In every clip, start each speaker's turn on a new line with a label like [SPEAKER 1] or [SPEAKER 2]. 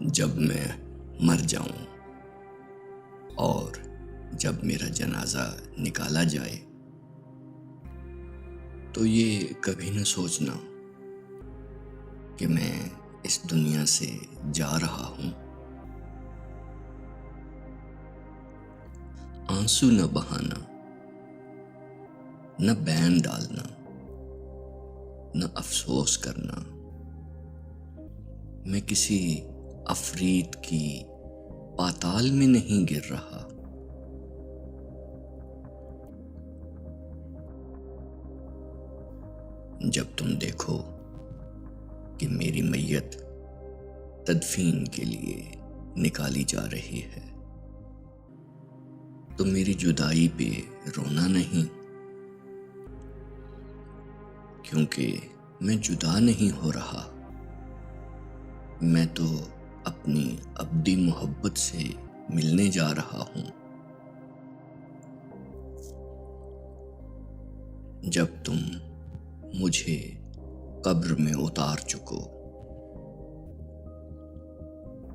[SPEAKER 1] جب میں مر جاؤں اور جب میرا جنازہ نکالا جائے تو یہ کبھی نہ سوچنا کہ میں اس دنیا سے جا رہا ہوں۔ آنسو نہ بہانا، نہ بین ڈالنا، نہ افسوس کرنا۔ میں کسی افریت کی پاتال میں نہیں گر رہا۔ جب تم دیکھو کہ میری میت تدفین کے لیے نکالی جا رہی ہے تو میری جدائی پہ رونا نہیں، کیونکہ میں جدا نہیں ہو رہا۔ میں تو اپنی ابدی محبت سے ملنے جا رہا ہوں۔ جب تم مجھے قبر میں اتار چکو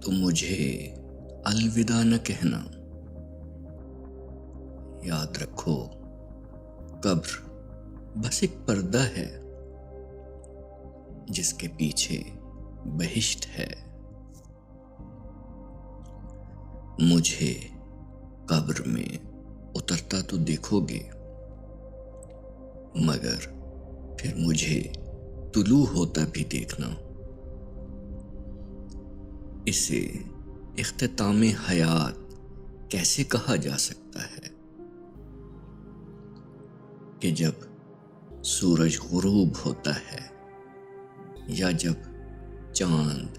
[SPEAKER 1] تو مجھے الوداع نہ کہنا۔ یاد رکھو، قبر بس ایک پردہ ہے جس کے پیچھے بہشت ہے۔ مجھے قبر میں اترتا تو دیکھو گے، مگر پھر مجھے طلوع ہوتا بھی دیکھنا۔ اسے اختتام حیات کیسے کہا جا سکتا ہے کہ جب سورج غروب ہوتا ہے یا جب چاند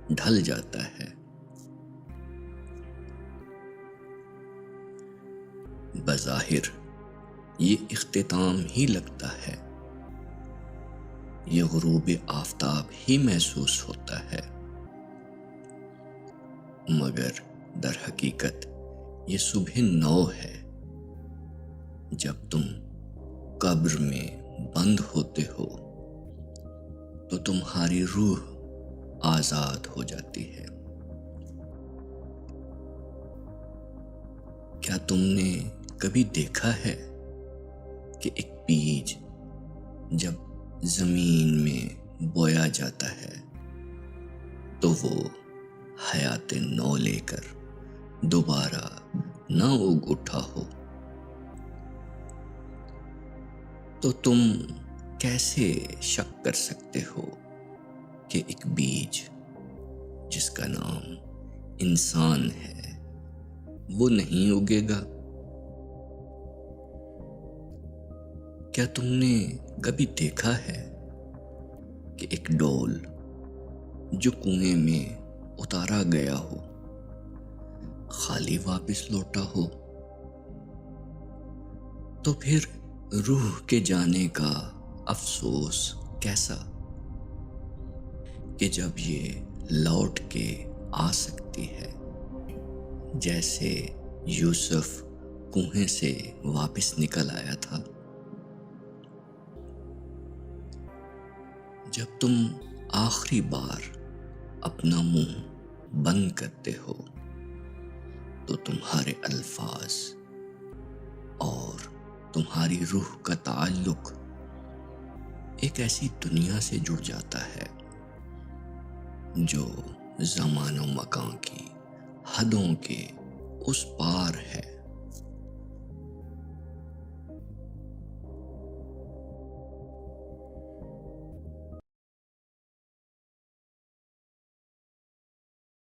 [SPEAKER 1] ڈھل جاتا ہے۔ بظاہر یہ اختتام ہی لگتا ہے، یہ غروب آفتاب ہی محسوس ہوتا ہے، مگر در حقیقت یہ صبح نو ہے۔ جب تم قبر میں بند ہوتے ہو تو تمہاری روح آزاد ہو جاتی ہے۔ کیا تم نے کبھی دیکھا ہے کہ ایک بیج جب زمین میں بویا جاتا ہے تو وہ حیات نو لے کر دوبارہ نہ اگ اٹھا ہو؟ تو تم کیسے شک کر سکتے ہو کہ ایک بیج جس کا نام انسان ہے وہ نہیں اگے گا؟ کیا تم نے کبھی دیکھا ہے کہ ایک ڈول جو کنویں میں اتارا گیا ہو خالی واپس لوٹا ہو؟ تو پھر روح کے جانے کا افسوس کیسا کہ جب یہ لوٹ کے آ سکتی ہے، جیسے یوسف کنویں سے واپس نکل آیا تھا۔ جب تم آخری بار اپنا منہ بند کرتے ہو تو تمہارے الفاظ اور تمہاری روح کا تعلق ایک ایسی دنیا سے جڑ جاتا ہے جو زمان و مکان کی حدوں کے اس پار ہے۔